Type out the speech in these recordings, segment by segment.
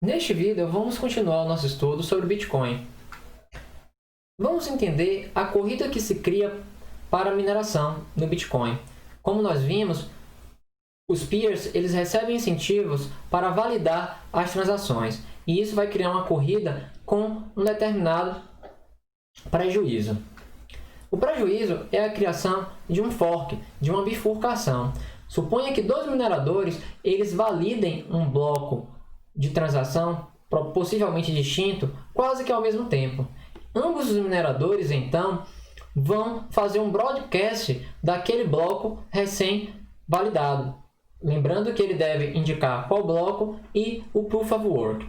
Neste vídeo, vamos continuar o nosso estudo sobre o Bitcoin. Vamos entender a corrida que se cria para a mineração no Bitcoin. Como nós vimos, os peers eles recebem incentivos para validar as transações. E isso vai criar uma corrida com um determinado prejuízo. O prejuízo é a criação de um fork, de uma bifurcação. Suponha que dois mineradores eles validem um bloco de transação possivelmente distinto quase que ao mesmo tempo. Ambos os mineradores, então, vão fazer um broadcast daquele bloco recém-validado. Lembrando que ele deve indicar qual bloco e o Proof of Work.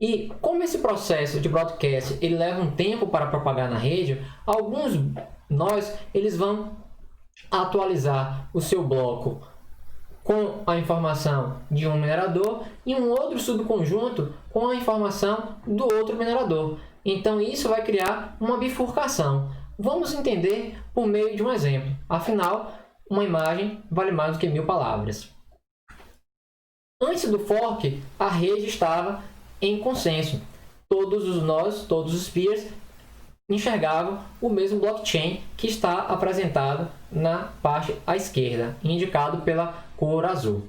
E como esse processo de broadcast ele leva um tempo para propagar na rede, alguns nós eles vão atualizar o seu bloco com a informação de um minerador e um outro subconjunto com a informação do outro minerador. Então isso vai criar uma bifurcação. Vamos entender por meio de um exemplo. Afinal, uma imagem vale mais do que 1000 palavras. Antes do fork, a rede estava em consenso. Todos os nós, todos os peers, enxergavam o mesmo blockchain que está apresentado na parte à esquerda, indicado pela cor azul.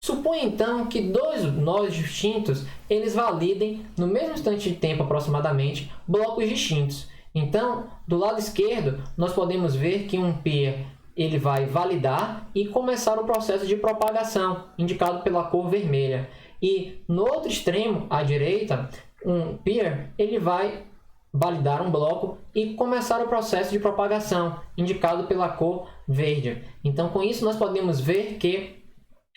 Suponha então que dois nós distintos eles validem no mesmo instante de tempo aproximadamente blocos distintos. Então, do lado esquerdo, nós podemos ver que um peer ele vai validar e começar o processo de propagação, indicado pela cor vermelha. E no outro extremo, à direita, um peer ele vai validar um bloco e começar o processo de propagação, indicado pela cor verde. Então, com isso, nós podemos ver que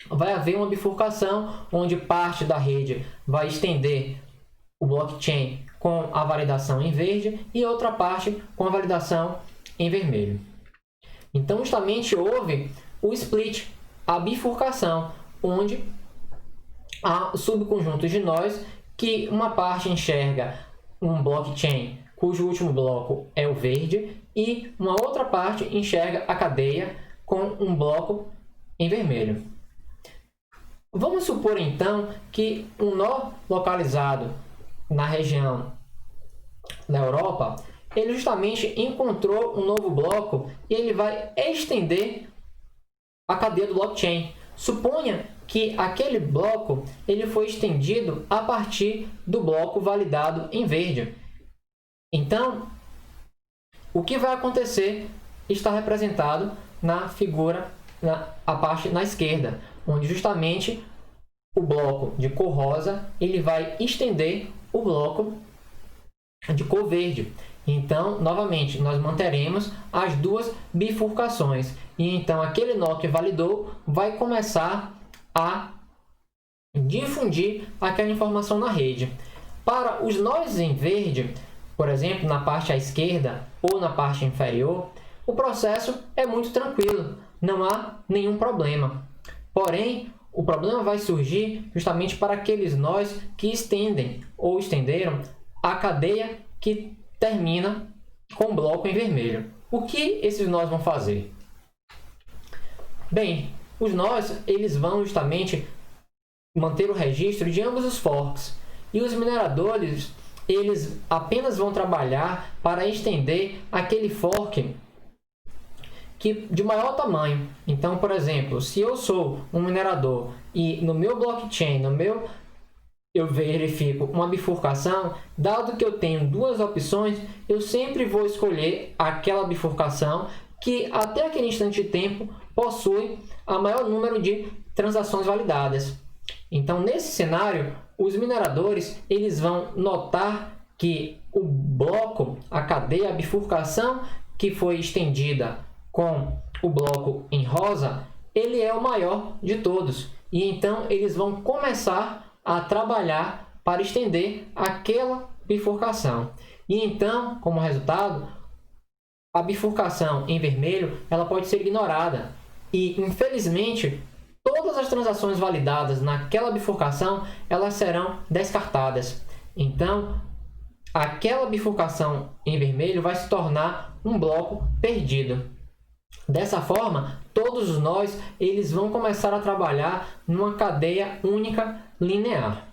vai haver uma bifurcação, onde parte da rede vai estender o blockchain com a validação em verde e outra parte com a validação em vermelho. Então, justamente houve o split, a bifurcação, onde há subconjuntos de nós que uma parte enxerga um blockchain cujo último bloco é o verde e uma outra parte enxerga a cadeia com um bloco em vermelho. Vamos supor então que um nó localizado na região da Europa, ele justamente encontrou um novo bloco e ele vai estender a cadeia do blockchain. Suponha que aquele bloco ele foi estendido a partir do bloco validado em verde. Então, o que vai acontecer está representado na figura, a parte na esquerda, onde justamente o bloco de cor rosa ele vai estender o bloco de cor verde. Então, novamente, nós manteremos as duas bifurcações. E então, aquele nó que validou vai começar a difundir aquela informação na rede. Para os nós em verde, por exemplo, na parte à esquerda ou na parte inferior, o processo é muito tranquilo, não há nenhum problema. Porém, o problema vai surgir justamente para aqueles nós que estendem ou estenderam a cadeia que termina com o bloco em vermelho. O que esses nós vão fazer? Bem, os nós eles vão justamente manter o registro de ambos os forks. E os mineradores eles apenas vão trabalhar para estender aquele fork de maior tamanho. Então, por exemplo, se eu sou um minerador e no meu blockchain, eu verifico uma bifurcação, dado que eu tenho duas opções, eu sempre vou escolher aquela bifurcação que até aquele instante de tempo possui a maior número de transações validadas. Então, nesse cenário, os mineradores eles vão notar que o bloco, a cadeia, a bifurcação que foi estendida com o bloco em rosa, ele é o maior de todos. E então eles vão começar a trabalhar para estender aquela bifurcação. E então, como resultado, a bifurcação em vermelho ela pode ser ignorada. E, infelizmente, todas as transações validadas naquela bifurcação elas serão descartadas. Então, aquela bifurcação em vermelho vai se tornar um bloco perdido. Dessa forma, todos os nós eles vão começar a trabalhar numa cadeia única linear.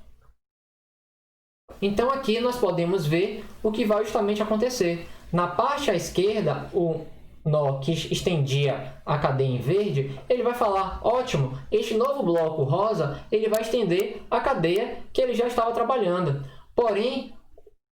Então aqui nós podemos ver o que vai justamente acontecer. Na parte à esquerda, o nó que estendia a cadeia em verde, ele vai falar, ótimo, este novo bloco rosa, ele vai estender a cadeia que ele já estava trabalhando. Porém,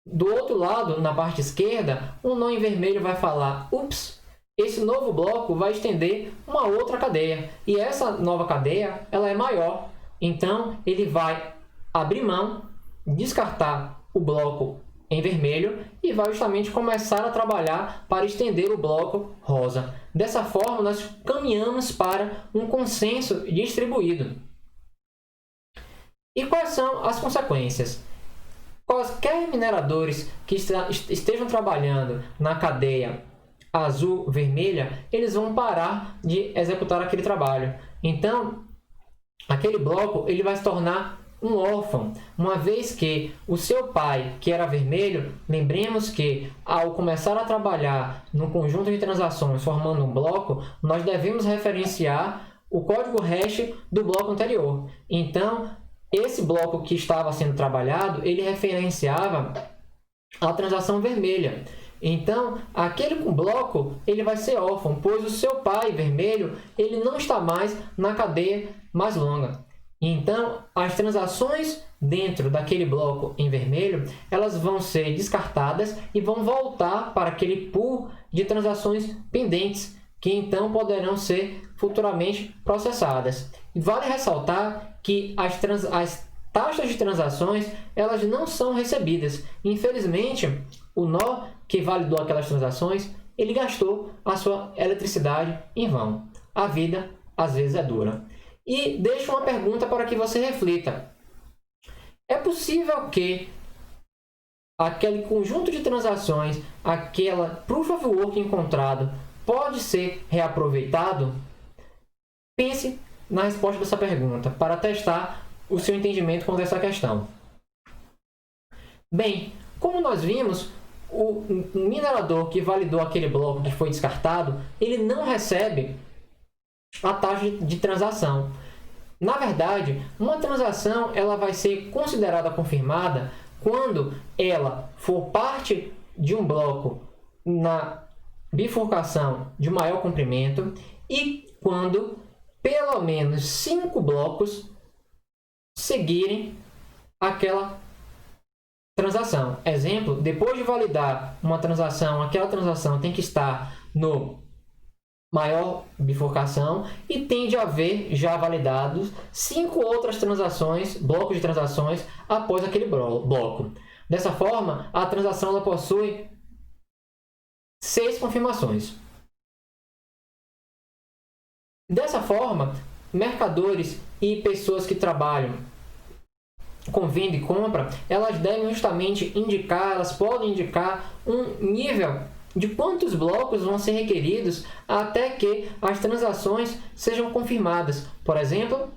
do outro lado, na parte esquerda, o nó em vermelho vai falar, ups, esse novo bloco vai estender uma outra cadeia. E essa nova cadeia, ela é maior. Então, ele vai abrir mão, descartar o bloco em vermelho e vai justamente começar a trabalhar para estender o bloco rosa. Dessa forma, nós caminhamos para um consenso distribuído. E quais são as consequências? Quaisquer mineradores que estejam trabalhando na cadeia azul-vermelha, eles vão parar de executar aquele trabalho. Então, aquele bloco ele vai se tornar um órfão, uma vez que o seu pai, que era vermelho, lembremos que ao começar a trabalhar no conjunto de transações formando um bloco, nós devemos referenciar o código hash do bloco anterior. Então, esse bloco que estava sendo trabalhado, ele referenciava a transação vermelha. Então, aquele bloco ele vai ser órfão, pois o seu pai vermelho ele não está mais na cadeia mais longa. Então, as transações dentro daquele bloco em vermelho, elas vão ser descartadas e vão voltar para aquele pool de transações pendentes, que então poderão ser futuramente processadas. E vale ressaltar que as taxas de transações elas não são recebidas. Infelizmente, o nó que validou aquelas transações, ele gastou a sua eletricidade em vão. A vida, às vezes, é dura. E deixo uma pergunta para que você reflita. É possível que aquele conjunto de transações, aquela proof of work encontrado, pode ser reaproveitado? Pense na resposta dessa pergunta para testar o seu entendimento quanto a essa questão. Bem, como nós vimos, o minerador que validou aquele bloco que foi descartado, ele não recebe a taxa de transação. Na verdade, uma transação ela vai ser considerada confirmada quando ela for parte de um bloco na bifurcação de maior comprimento e quando pelo menos 5 blocos seguirem aquela transação. Exemplo, depois de validar uma transação, aquela transação tem que estar no maior bifurcação e tem de haver já validados 5 outras transações, blocos de transações após aquele bloco. Dessa forma, a transação ela possui 6 confirmações. Dessa forma, mercadores e pessoas que trabalham com venda e compra, elas devem justamente indicar, elas podem indicar um nível de quantos blocos vão ser requeridos até que as transações sejam confirmadas. Por exemplo,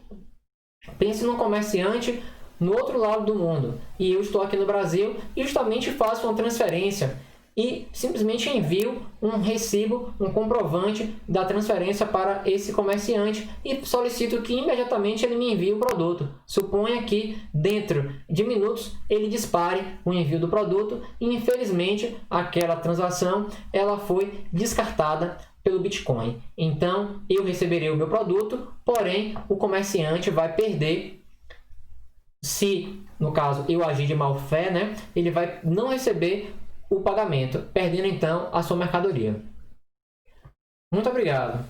pense num comerciante no outro lado do mundo e eu estou aqui no Brasil e justamente faço uma transferência e simplesmente envio um recibo, um comprovante da transferência para esse comerciante e solicito que imediatamente ele me envie o produto. Suponha que dentro de minutos ele dispare o envio do produto e infelizmente aquela transação ela foi descartada pelo Bitcoin. Então eu receberei o meu produto, porém o comerciante vai perder. Se, no caso, eu agir de má fé, né, ele vai não receber o pagamento, perdendo então a sua mercadoria. Muito obrigado.